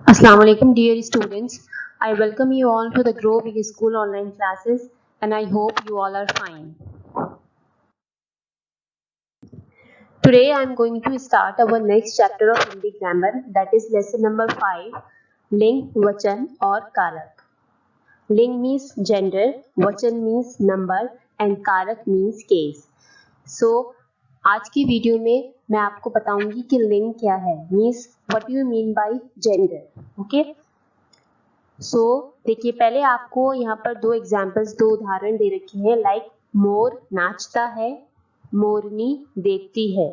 Assalamu alaikum dear students. I welcome you all to the Grow Big School online classes and I hope you all are fine. Today I am going to start our next chapter of Hindi grammar, that is lesson number 5, Ling, Vachan और कारक. Ling means gender, Vachan means number and कारक means case. So आज की video में मैं आपको बताऊंगी कि लिंग क्या है, means what you mean by gender. Okay, so देखिए, पहले आपको यहाँ पर दो उदाहरण दे रखे हैं. लाइक मोर नाचता है, मोरनी देखती है.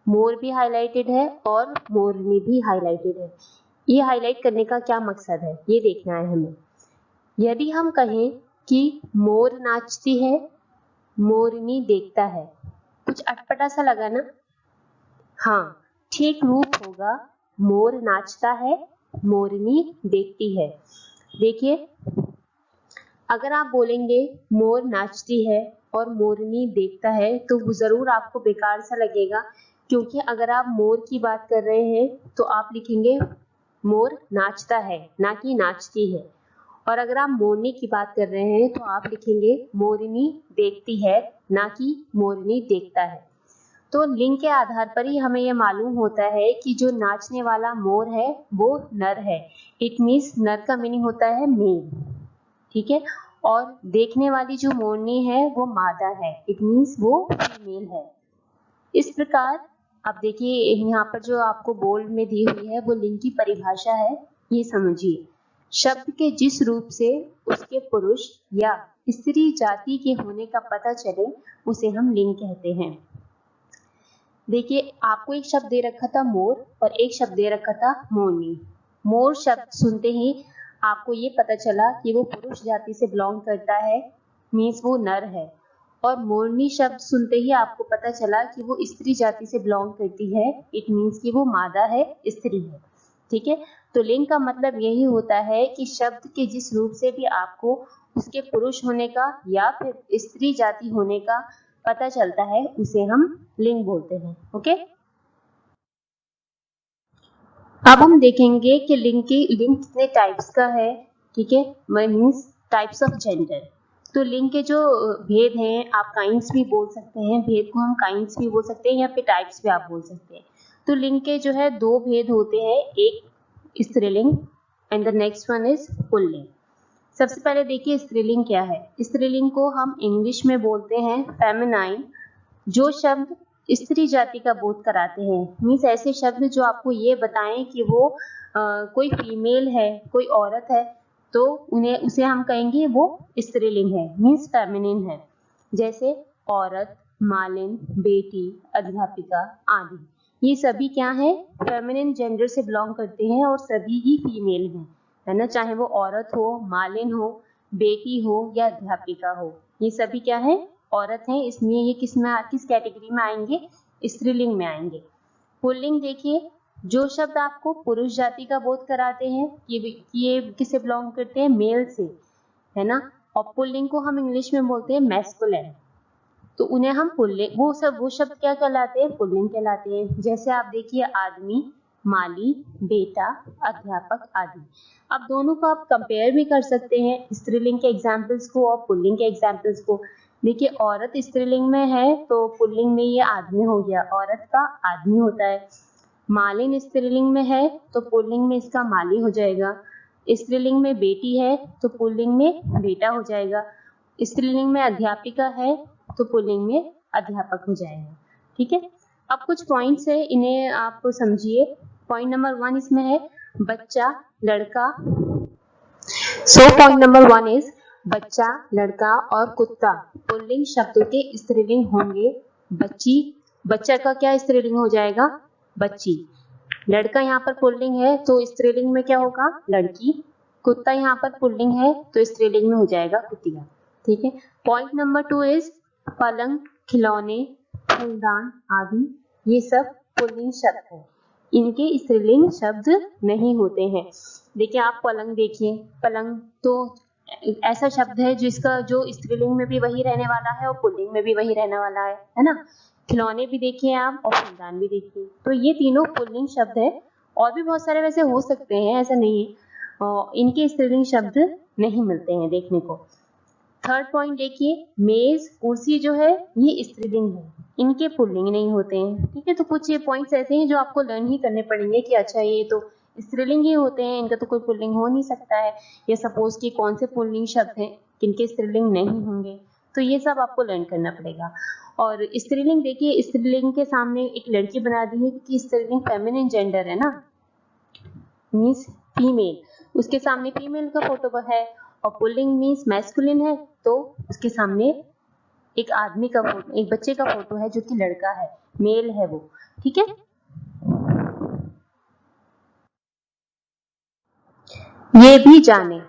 मोर भी हाईलाइटेड है और मोरनी भी हाईलाइटेड है. ये हाईलाइट करने का क्या मकसद है, ये देखना है हमें. यदि हम कहें कि मोर नाचती है, मोरनी देखता है, कुछ अटपटा सा लगा ना? हाँ, ठीक रूप होगा मोर नाचता है, मोरनी देखती है. देखिए, अगर आप बोलेंगे मोर नाचती है और मोरनी देखता है तो वो जरूर आपको बेकार सा लगेगा, क्योंकि अगर आप मोर की बात कर रहे हैं तो आप लिखेंगे मोर नाचता है, ना कि नाचती है. और अगर आप मोरनी की बात कर रहे हैं तो आप लिखेंगे मोरनी देखती है, ना कि मोरनी देखता है. तो लिंग के आधार पर ही हमें यह मालूम होता है कि जो नाचने वाला मोर है वो नर है. इट मीन्स नर का मीनिंग होता है मेल, ठीक है. और देखने वाली जो मोरनी है वो मादा है, इट मीन्स वो फीमेल है. इस प्रकार अब देखिए, यहाँ पर जो आपको बोल्ड में दी हुई है वो लिंग की परिभाषा है. ये समझिए, शब्द के जिस रूप से उसके पुरुष या स्त्री जाति के होने का पता चले उसे हम लिंग कहते हैं. देखिए, आपको एक शब्द दे रखा था मोर और एक शब्द दे रखा था मोरनी. मोर शब्द सुनते ही आपको ये पता चला कि वो पुरुष जाति से बिलोंग करता है, मीन्स वो नर है. और मोरनी शब्द सुनते ही आपको पता चला कि वो स्त्री जाति से बिलोंग करती है, इट मीन्स कि वो मादा है, स्त्री है. ठीक है, तो लिंग का मतलब यही होता है कि शब्द के जिस रूप से भी आपको उसके पुरुष होने का या फिर स्त्री जाति होने का पता चलता है उसे हम लिंग बोलते हैं. ओके, अब हम देखेंगे कि लिंग कितने टाइप्स का है. ठीक है, मीन्स टाइप्स ऑफ जेंडर. तो लिंग के जो भेद हैं, आप काइंड्स भी बोल सकते हैं, भेद को हम काइंड्स भी बोल सकते हैं या फिर टाइप्स भी आप बोल सकते हैं. तो लिंग के जो है दो भेद होते हैं, एक स्त्रीलिंग and the next one is pulling. सबसे पहले देखिए स्त्रीलिंग क्या है. स्त्रीलिंग को हम इंग्लिश में बोलते हैं फेमिनाइन. जो शब्द स्त्री जाति का बोध कराते हैं, मीन्स ऐसे शब्द जो आपको ये बताएं कि वो कोई फीमेल है, कोई औरत है, तो उसे हम कहेंगे वो स्त्रीलिंग है, मीन्स फेमिनिन है. जैसे औरत, मालिन, बेटी, अध्यापिका आदि, ये सभी क्या है, फेमिनिन जेंडर से बिलोंग करते हैं और सभी ही फीमेल हैं, है ना. चाहे वो औरत हो, मालिन हो, बेटी हो या अध्यापिका हो, ये सभी क्या है, औरत हैं. इसलिए ये किस कैटेगरी में आएंगे, स्त्रीलिंग में आएंगे. पुल्लिंग देखिए, जो शब्द आपको पुरुष जाति का बोध कराते हैं ये किसे बिलोंग करते हैं, मेल से, है ना. और पुल्लिंग को हम इंग्लिश में बोलते हैं मैस्कुलिन. तो उन्हें हम पुल्लिंग, वो शब्द क्या कहलाते हैं, पुल्लिंग कहलाते हैं. जैसे आप देखिए आदमी, माली, बेटा, अध्यापक आदि. अब दोनों को आप कंपेयर भी कर सकते हैं, स्त्रीलिंग के एग्जाम्पल्स को और पुल्लिंग के एग्जाम्पल्स को. देखिए, औरत स्त्रीलिंग में है तो पुल्लिंग में ये आदमी हो गया, औरत का आदमी होता है. मालिन स्त्रीलिंग में है तो पुल्लिंग में इसका माली हो जाएगा. स्त्रीलिंग में बेटी है तो पुल्लिंग में बेटा हो जाएगा. स्त्रीलिंग में अध्यापिका है तो पुल्लिंग में अध्यापक हो जाएगा. ठीक है, अब कुछ पॉइंट्स है, इन्हें आप समझिए. पॉइंट नंबर 1 इसमें है बच्चा, लड़का. सो पॉइंट नंबर 1 इज बच्चा, लड़का और कुत्ता पुल्लिंग शब्दों के स्त्रीलिंग होंगे. बच्ची, बच्चा का क्या स्त्रीलिंग हो जाएगा, बच्ची. लड़का यहाँ पर पुल्लिंग है तो स्त्रीलिंग में क्या होगा, लड़की. कुत्ता यहाँ पर पुल्लिंग है तो स्त्रीलिंग में हो जाएगा कुतिया. ठीक है. पॉइंट नंबर 2 इज पलंग, खिलौने, फूलदान आदि, ये सब पुल्लिंग शब्द है, इनके स्त्रीलिंग शब्द नहीं होते हैं. देखिए, आप पलंग देखिए, पलंग तो ऐसा शब्द है जिसका जो स्त्रीलिंग में भी वही रहने वाला है और पुल्लिंग में भी वही रहने वाला है ना. खिलौने भी देखिए आप और फूलदान भी देखिए, तो ये तीनों पुल्लिंग शब्द है और भी बहुत सारे वैसे हो सकते हैं, ऐसा नहीं है, इनके स्त्रीलिंग शब्द नहीं मिलते हैं देखने को। थर्ड पॉइंट देखिए, मेज कुर्सी जो है ये स्त्रीलिंग है, इनके पुल्लिंग नहीं होते हैं। ठीक है, तो कुछ ये पॉइंट्स ऐसे हैं जो आपको लर्न ही करने पड़ेंगे कि अच्छा ये तो स्त्रीलिंग ही होते हैं, इनका तो कोई पुल्लिंग हो नहीं सकता है, या सपोज कि कौन से पुल्लिंग शब्द हैं किनके स्त्रीलिंग नहीं होंगे, तो ये सब आपको लर्न करना पड़ेगा। और स्त्रीलिंग देखिए, स्त्रीलिंग के सामने एक लड़की बना दी है क्योंकि स्त्रीलिंग फेमिनिन जेंडर है ना, मीन्स फीमेल, उसके सामने फीमेल का फोटो है, और पुल्लिंग मीन्स मैस्कुलिन है तो उसके सामने एक आदमी का फोटो, एक बच्चे का फोटो है जो कि लड़का है, मेल है वो। ठीक है, ये भी जाने,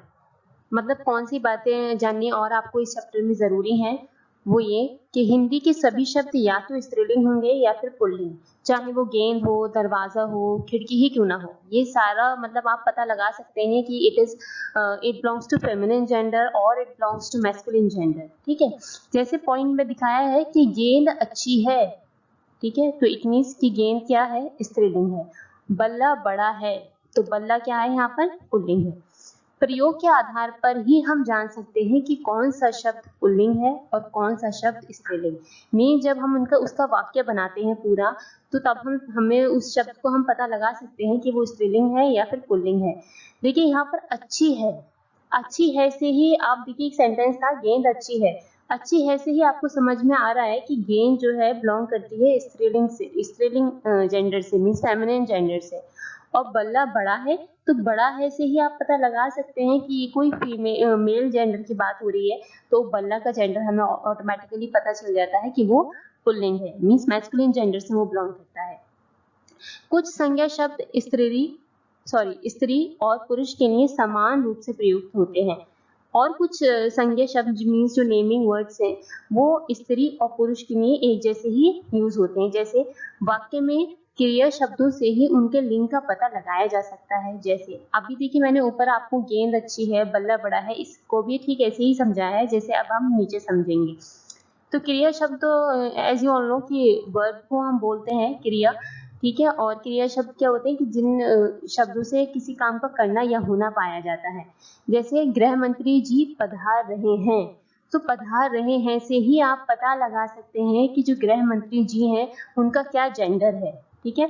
मतलब कौन सी बातें जाननी और आपको इस चैप्टर में जरूरी है, वो ये कि हिंदी के सभी शब्द या तो स्त्रीलिंग होंगे या फिर पुल्लिंग, चाहे वो गेंद हो, दरवाजा हो, खिड़की ही क्यों ना हो, ये सारा मतलब आप पता लगा सकते हैं कि it belongs to feminine gender और it belongs to masculine gender. ठीक है, जैसे पॉइंट में दिखाया है कि गेंद अच्छी है, ठीक है, तो इट मीन्स कि गेंद क्या है, स्त्रीलिंग है। बल्ला बड़ा है, तो बल्ला क्या है, यहाँ पर पुल्लिंग है। प्रयोग के आधार पर ही हम जान सकते हैं कि कौन सा शब्द पुल्लिंग है और कौन सा शब्द स्त्रीलिंग। मीन जब हम उनका उसका वाक्य बनाते हैं पूरा, तो तब हमें उस शब्द को हम पता लगा सकते हैं कि वो स्त्रीलिंग है या फिर पुल्लिंग है। देखिए यहाँ पर अच्छी है, अच्छी है से ही आप देखिए एक सेंटेंस था, गेंद अच्छी है, अच्छी है से ही आपको समझ में आ रहा है कि गेंद जो है बिलोंग करती है स्त्रीलिंग से, स्त्रीलिंग जेंडर से, मीन्स फेमिनिन जेंडर से। और बल्ला बड़ा है, तो बड़ा है से ही आप पता लगा सकते हैं कि ये कोई फीमेल मेल जेंडर की बात हो रही है, तो बल्ला का जेंडर हमें ऑटोमेटिकली पता चल जाता है कि वो पुल्लिंग है, मीन्स मैस्कुलिन जेंडर से वो बिलोंग करता है। कुछ संज्ञा शब्द स्त्री और पुरुष के लिए समान रूप से प्रयुक्त होते हैं, और कुछ संज्ञा शब्द मीन्स जो नेमिंग वर्ड्स हैं वो स्त्री और पुरुष के लिए एक जैसे ही यूज होते हैं। जैसे वाक्य में क्रिया शब्दों से ही उनके लिंग का पता लगाया जा सकता है। जैसे अभी देखिए मैंने ऊपर आपको गेंद अच्छी है, बल्ला बड़ा है, इसको भी ठीक ऐसे ही समझाया है जैसे अब हम नीचे समझेंगे। तो क्रिया शब्द तो एज यू ऑल नो कि वर्ब को हम बोलते हैं क्रिया, ठीक है, और क्रिया शब्द क्या होते हैं कि जिन शब्दों से किसी काम का करना या होना पाया जाता है। जैसे गृह मंत्री जी पधार रहे हैं, तो पधार रहे हैं से ही आप पता लगा सकते हैं कि जो गृह मंत्री जी हैं उनका क्या जेंडर है। ठीक है,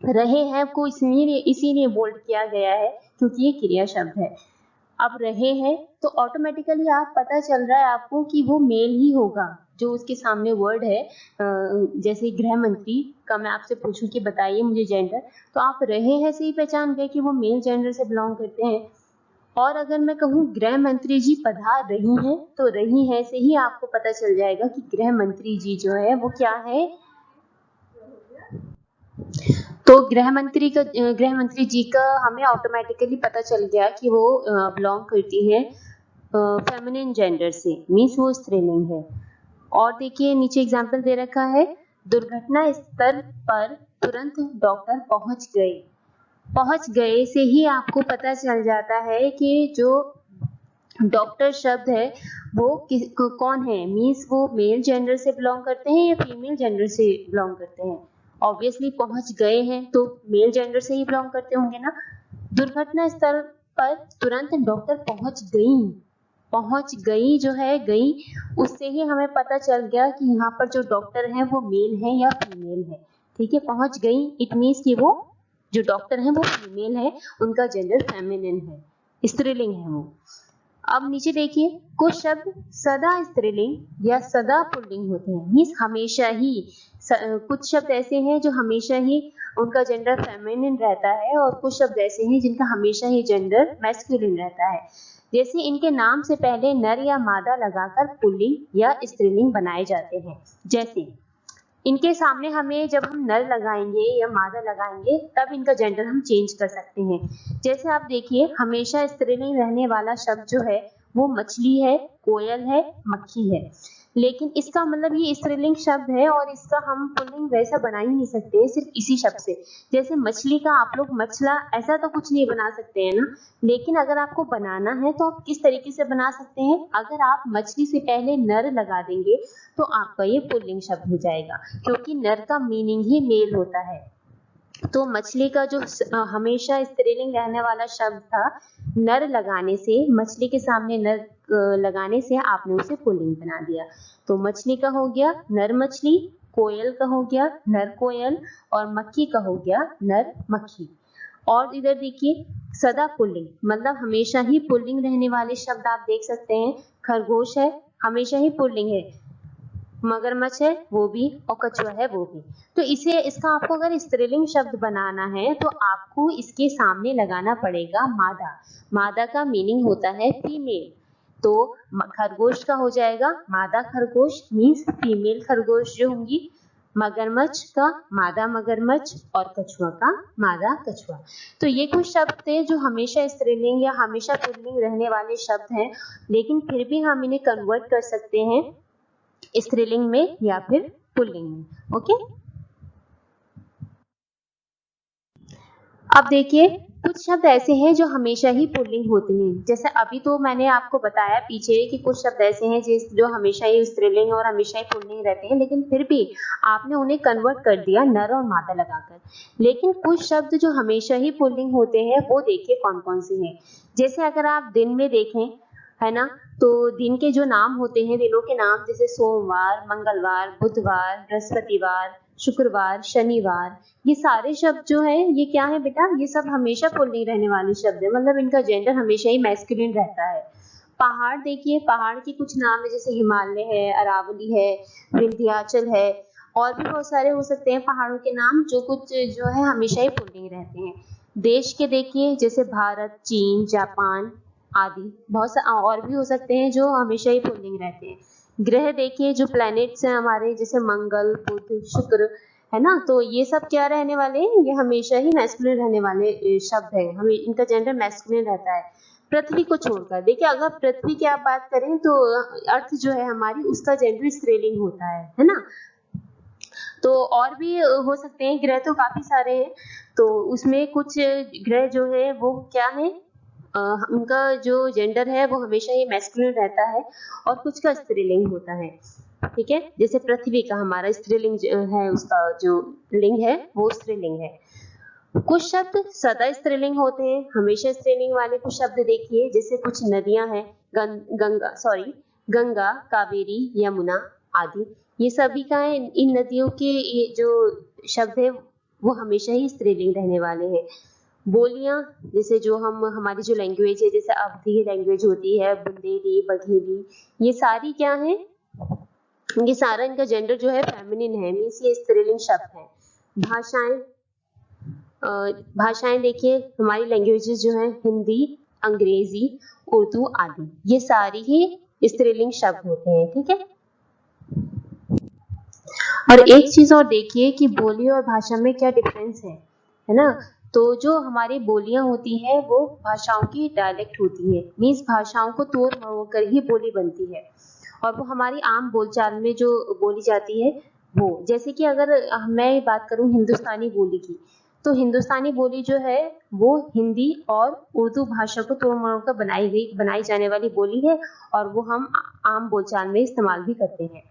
रहे हैं को इसीलिए बोल्ड किया गया है क्योंकि ये क्रिया शब्द है। अब रहे हैं तो ऑटोमेटिकली आप पता चल रहा है आपको कि वो मेल ही होगा जो उसके सामने वर्ड है। जैसे गृह मंत्री का मैं आपसे पूछूं कि बताइए मुझे जेंडर, तो आप रहे हैं से ही पहचान गए कि वो मेल जेंडर से बिलोंग करते हैं। और अगर मैं कहूँ गृह मंत्री जी पधार रही हैं, तो रही है से ही आपको पता चल जाएगा कि गृह मंत्री जी जो है वो क्या है। तो गृह मंत्री जी का हमें ऑटोमेटिकली पता चल गया कि वो बिलोंग करती है फेमिनिन जेंडर से, मीन्स वो स्त्रीलिंग है। और देखिए नीचे एग्जाम्पल दे रखा है, दुर्घटना स्थल पर तुरंत डॉक्टर पहुंच गए से ही आपको पता चल जाता है कि जो डॉक्टर शब्द है वो कौन है, मीन्स वो मेल जेंडर से बिलोंग करते हैं या फीमेल जेंडर से बिलोंग करते हैं। ऑब्वियसली पहुंच गए हैं तो मेल जेंडर से ही बिलोंग करते होंगे ना। दुर्घटना स्थल पर तुरंत डॉक्टर पहुंच गई जो है गई, उससे ही हमें पता चल गया कि यहाँ पर जो डॉक्टर है वो मेल है या फीमेल है। ठीक है, पहुंच गई इट मीन्स कि वो जो डॉक्टर है वो फीमेल है, उनका जेंडर फेमिनिन है, स्त्रीलिंग है वो। अब नीचे देखिए, कुछ शब्द सदा स्त्रीलिंग या सदा पुल्लिंग होते हैं, मीन्स हमेशा ही। कुछ शब्द ऐसे हैं जो हमेशा ही उनका जेंडर फेमिनिन रहता है, और कुछ शब्द ऐसे हैं जिनका हमेशा ही जेंडर मैस्कुलिन रहता है। जैसे इनके नाम से पहले नर या मादा लगाकर पुल्लिंग या स्त्रीलिंग बनाए जाते हैं। जैसे इनके सामने हमें जब हम नर लगाएंगे या मादा लगाएंगे तब इनका जेंडर हम चेंज कर सकते हैं। जैसे आप देखिए, हमेशा स्त्रीलिंग रहने वाला शब्द जो है वो मछली है, कोयल है, मक्खी है, लेकिन इसका मतलब ये स्त्रीलिंग शब्द है और इसका हम पुल्लिंग वैसा बना ही नहीं सकते सिर्फ इसी शब्द से। जैसे मछली का आप लोग मछला ऐसा तो कुछ नहीं बना सकते हैं ना, लेकिन अगर आपको बनाना है तो आप किस तरीके से बना सकते हैं, अगर आप मछली से पहले नर लगा देंगे तो आपका ये पुल्लिंग शब्द हो जाएगा, क्योंकि नर का मीनिंग ही मेल होता है। तो मछली का जो हमेशा स्त्रीलिंग रहने वाला शब्द था, नर लगाने से, मछली के सामने नर लगाने से आपने उसे पुल्लिंग बना दिया। तो मछली का हो गया नर मछली, कोयल का हो गया नर कोयल, और मक्खी का हो गया नर मक्खी। और इधर देखिए सदा पुल्लिंग, मतलब हमेशा ही पुल्लिंग रहने वाले शब्द आप देख सकते हैं। खरगोश है, हमेशा ही पुल्लिंग है। मगरमच्छ है वो भी, और कछुआ है वो भी। तो इसे इसका आपको अगर स्त्रीलिंग शब्द बनाना है तो आपको इसके सामने लगाना पड़ेगा मादा। मादा का मीनिंग होता है फीमेल। तो खरगोश का हो जाएगा मादा खरगोश, मीन्स फीमेल खरगोश जो होंगी। मगरमच्छ का मादा मगरमच्छ, और कछुआ का मादा कछुआ। तो ये कुछ शब्द थे जो हमेशा स्त्रीलिंग या हमेशा पुल्लिंग रहने वाले शब्द हैं, लेकिन फिर भी हम इन्हें कन्वर्ट कर सकते हैं स्त्रीलिंग में या फिर पुल्लिंग में। ओके, अब देखिए कुछ शब्द ऐसे हैं जो हमेशा ही पुल्लिंग होते हैं। जैसे अभी तो मैंने आपको बताया पीछे कि कुछ शब्द ऐसे हैं जो हमेशा ही स्त्रीलिंग और हमेशा ही पुल्लिंग रहते हैं, लेकिन फिर भी आपने उन्हें कन्वर्ट कर दिया नर और मादा लगाकर। लेकिन कुछ शब्द जो हमेशा ही पुल्लिंग होते हैं वो देखिए कौन कौन से हैं। जैसे अगर आप दिन में देखें, है ना, तो दिन के जो नाम होते हैं, दिनों के नाम, जैसे सोमवार, मंगलवार, बुधवार, बृहस्पतिवार, शुक्रवार, शनिवार, ये सारे शब्द जो है ये क्या है बेटा, ये सब हमेशा पुल्लिंग रहने वाले शब्द है, मतलब इनका जेंडर हमेशा ही मैस्कुलिन रहता है। पहाड़ देखिए, पहाड़ के कुछ नाम है, जैसे हिमालय है, अरावली है, विंध्याचल है, और भी बहुत सारे हो सकते हैं पहाड़ों के नाम जो कुछ जो है हमेशा ही पुल्लिंग रहते हैं। देश के देखिए, जैसे भारत, चीन, जापान आदि, बहुत सा और भी हो सकते हैं जो हमेशा ही पुल्लिंग रहते हैं। ग्रह देखिए, जो प्लैनेट्स हैं हमारे, जैसे मंगल, बुध, शुक्र, है ना, तो ये सब क्या रहने वाले हैं, ये हमेशा ही मैस्कुलिन रहने वाले शब्द हैं, हमें इनका जेंडर मैस्कुलिन रहता है। पृथ्वी को छोड़कर देखिए, अगर पृथ्वी की आप बात करें तो अर्थ जो है हमारी, उसका जेंडर स्त्रीलिंग होता है ना। तो और भी हो सकते हैं, ग्रह तो काफी सारे हैं, तो उसमें कुछ ग्रह जो है वो क्या है, उनका जो जेंडर है वो हमेशा ही मैस्कुलिन रहता है, और कुछ का स्त्रीलिंग होता है। ठीक है, जैसे पृथ्वी का हमारा स्त्रीलिंग है, उसका जो लिंग है वो स्त्रीलिंग है। कुछ शब्द सदा स्त्रीलिंग होते हैं, हमेशा स्त्रीलिंग वाले कुछ शब्द देखिए, जैसे कुछ नदियां हैं, गंगा, कावेरी, यमुना आदि, ये सभी का है, इन नदियों के ये जो शब्द है वो हमेशा ही स्त्रीलिंग रहने वाले हैं। बोलियां, जैसे जो हमारी जो लैंग्वेज है, जैसे अवधी लैंग्वेज होती है, बुंदेली, बघेली, ये सारी क्या है, ये सारा इनका जेंडर जो है फेमिनिन है, मीन्स ये स्त्रीलिंग शब्द है। भाषाएं, भाषाएं देखिए, हमारी लैंग्वेजेस जो है हिंदी, अंग्रेजी, उर्दू आदि, ये सारी ही स्त्रीलिंग शब्द होते हैं। ठीक है, और एक चीज और देखिए कि बोली और भाषा में क्या डिफरेंस है ना। तो जो हमारी बोलियां होती हैं वो भाषाओं की डायलेक्ट होती है, मीन्स भाषाओं को तोड़ मरोड़ कर ही बोली बनती है, और वो हमारी आम बोलचाल में जो बोली जाती है वो, जैसे कि अगर मैं बात करूं हिंदुस्तानी बोली की, तो हिंदुस्तानी बोली जो है वो हिंदी और उर्दू भाषा को तोड़ मरोड़ कर बनाई जाने वाली बोली है, और वो हम आम बोलचाल में इस्तेमाल भी करते हैं।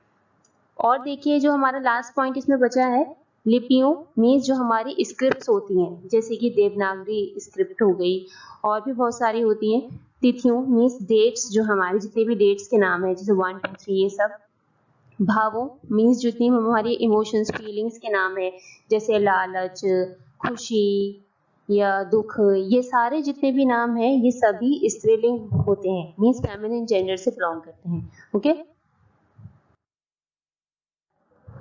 और देखिए जो हमारा लास्ट पॉइंट इसमें बचा है, लिपियों, मीन्स जो हमारी स्क्रिप्ट्स होती हैं, जैसे कि देवनागरी स्क्रिप्ट हो गई, और भी बहुत सारी होती हैं। तिथियों, मीन्स डेट्स, जो हमारे जितने भी डेट्स के नाम है, जैसे 1 2 3 ये सब। भावों, मीन्स जितनी हमारी इमोशंस, फीलिंग्स के नाम है, जैसे लालच, खुशी या दुख, ये सारे जितने भी नाम हैं ये सभी स्त्रीलिंग होते हैं, मीन्स फेमिनिन जेंडर से बिलोंग करते हैं। ओके,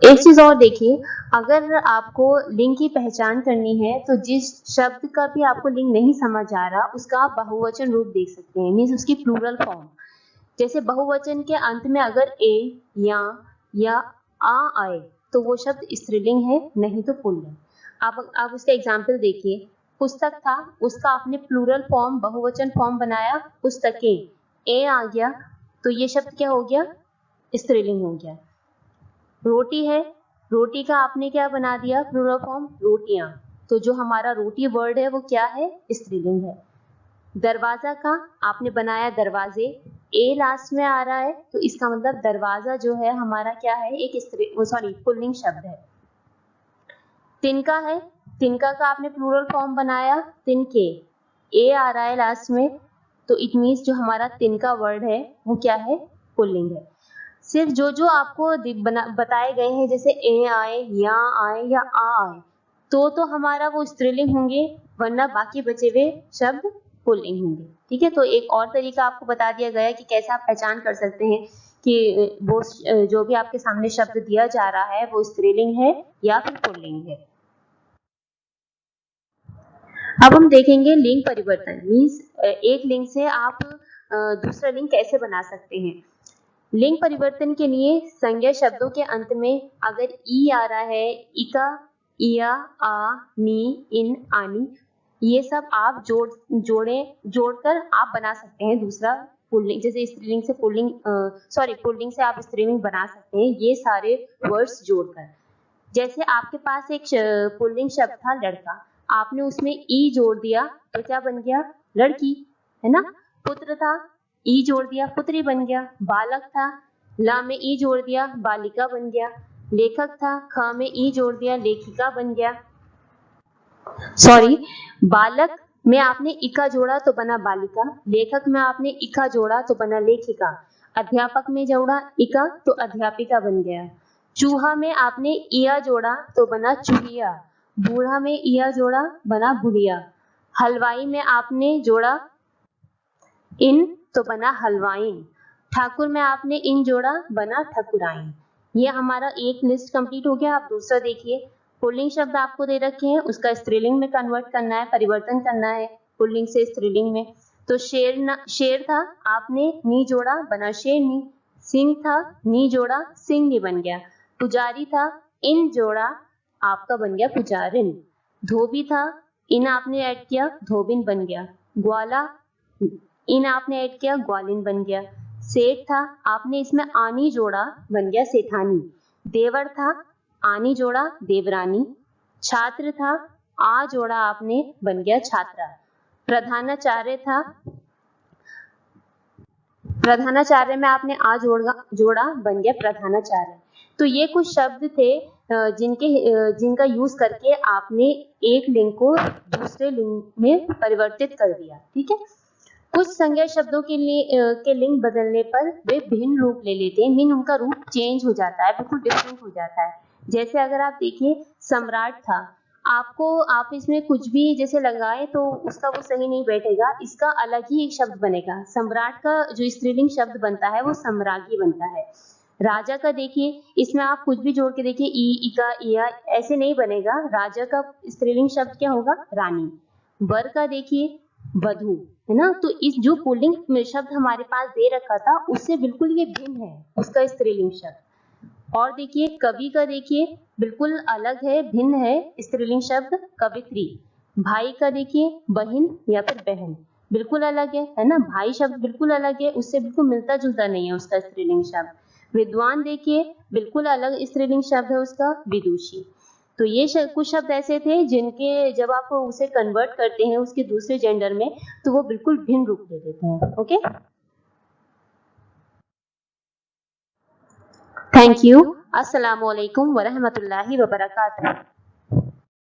एक चीज और देखिए, अगर आपको लिंग की पहचान करनी है तो जिस शब्द का भी आपको लिंग नहीं समझ आ रहा, उसका आप बहुवचन रूप देख सकते हैं, मीन्स उसकी प्लूरल फॉर्म। जैसे बहुवचन के अंत में अगर ए या आ आए तो वो शब्द स्त्रीलिंग है, नहीं तो पुल्लिंग। आप उसका एग्जाम्पल देखिए, पुस्तक था, उसका आपने प्लूरल फॉर्म, बहुवचन फॉर्म बनाया, पुस्तकें, ए आ गया, तो ये शब्द क्या हो गया, स्त्रीलिंग हो गया। रोटी है, रोटी का आपने क्या बना दिया, प्लूरल फॉर्म, रोटियां, तो जो हमारा रोटी वर्ड है वो क्या है, स्त्रीलिंग है। दरवाजा का आपने बनाया दरवाजे, ए लास्ट में आ रहा है, तो इसका मतलब दरवाजा जो है हमारा क्या है, एक पुल्लिंग शब्द है। तिनका है, तिनका का आपने प्लूरल फॉर्म बनाया तिनके, ए आ रहा है लास्ट में, तो इट मीन्स जो हमारा तिनका वर्ड है वो क्या है, पुल्लिंग है। सिर्फ जो जो आपको बताए गए हैं, जैसे ए आए, या आए या आ आए, तो हमारा वो स्त्रीलिंग होंगे, वरना बाकी बचे हुए शब्द पुल्लिंग होंगे। ठीक है, तो एक और तरीका आपको बता दिया गया है कि कैसे आप पहचान कर सकते हैं कि वो जो भी आपके सामने शब्द दिया जा रहा है वो स्त्रीलिंग है या फिर पुल्लिंग है। अब हम देखेंगे लिंग परिवर्तन, मीन्स एक लिंग से आप दूसरा लिंग कैसे बना सकते हैं। लिंग परिवर्तन के लिए संज्ञा शब्दों के अंत में अगर ई आ रहा है, इका, इया, आ, नी, इन, आनी, ये सब आप जोड़कर आप बना सकते हैं दूसरा पुल्लिंग। जैसे स्त्रीलिंग से पुल्लिंग, पुल्लिंग से आप स्त्रीलिंग बना सकते हैं ये सारे वर्ड्स जोड़कर। जैसे आपके पास एक पुल्लिंग शब्द था लड़का, आपने उसमें ई जोड़ दिया तो क्या बन गया, लड़की, है ना। पुत्र था, ई जोड़ दिया, पुत्री बन गया। बालक था, ला में ई जोड़ दिया, बालिका बन गया। लेखक था, ख में ई जोड़ दिया, लेखिका बन गया। सॉरी, बालक में आपने इका जोड़ा तो बना बालिका, लेखक में आपने इका जोड़ा तो बना लेखिका, अध्यापक में जोड़ा इका तो अध्यापिका बन गया। चूहा में आपने इया जोड़ा तो बना चूहिया, बूढ़ा में इया जोड़ा बना बुढ़िया, हलवाई में आपने जोड़ा इन तो बना हलवाइन, ठाकुर में आपने इन जोड़ा बना ठकुराइन। ये हमारा एक लिस्ट कंप्लीट हो गया। आप दूसरा देखिए, पुल्लिंग शब्द आपको दे रखे हैं, उसका स्त्रीलिंग में कन्वर्ट करना है, परिवर्तन करना है पुल्लिंग से स्त्रीलिंग में। तो शेर था, आपने नी जोड़ा बना शेरनी। सिंह था, नी जोड़ा सिंहनी बन गया। पुजारी था, इन जोड़ा आपका बन गया पुजारिन। धोबी था, इन आपने ऐड किया धोबिन बन गया। ग्वाला, इन आपने ऐड किया ग्वालिन बन गया। सेठ था, आपने इसमें आनी जोड़ा बन गया सेठानी। देवर था, आनी जोड़ा देवरानी। छात्र था, आ जोड़ा आपने बन गया छात्रा। प्रधानाचार्य था, प्रधानाचार्य में आपने आ जोड़ा बन गया प्रधानाचार्य। तो ये कुछ शब्द थे जिनका यूज करके आपने एक लिंग को दूसरे लिंग में परिवर्तित कर दिया। ठीक है, कुछ संज्ञा शब्दों के लिंग बदलने पर वे भिन्न रूप ले लेते हैं, मीन उनका रूप चेंज हो जाता है, बिल्कुल डिफरेंट हो जाता है। जैसे अगर आप देखिए, सम्राट था, आप इसमें कुछ भी जैसे लगाए तो उसका वो सही नहीं बैठेगा, इसका अलग ही एक शब्द बनेगा। सम्राट का जो स्त्रीलिंग शब्द बनता है वो सम्राज्ञी बनता है। राजा का देखिए, इसमें आप कुछ भी जोड़ के देखिए, ई, इका, इया, ऐसे नहीं बनेगा। राजा का स्त्रीलिंग शब्द क्या होगा, रानी। वर का देखिए, वधु, है ना। तो इस जो पुल्लिंग में शब्द हमारे पास दे रखा था उससे बिल्कुल ये भिन्न है उसका स्त्रीलिंग शब्द। और देखिए, कवि का देखिए बिल्कुल अलग है, भिन्न है स्त्रीलिंग शब्द कवित्री। भाई का देखिए बहन या फिर बहन, बिल्कुल अलग है ना। भाई शब्द बिल्कुल अलग है, उससे बिल्कुल मिलता जुलता नहीं है उसका स्त्रीलिंग शब्द। विद्वान देखिए बिल्कुल अलग स्त्रीलिंग शब्द है उसका, विदुषी। तो ये कुछ शब्द ऐसे थे जिनके जब आप उसे कन्वर्ट करते हैं उसके दूसरे जेंडर में तो वो बिल्कुल भिन्न रूप ले लेते हैं। Okay, thank you. अस्सलाम वालेकुम वरहमतुल्लाहि वबरकातुहू।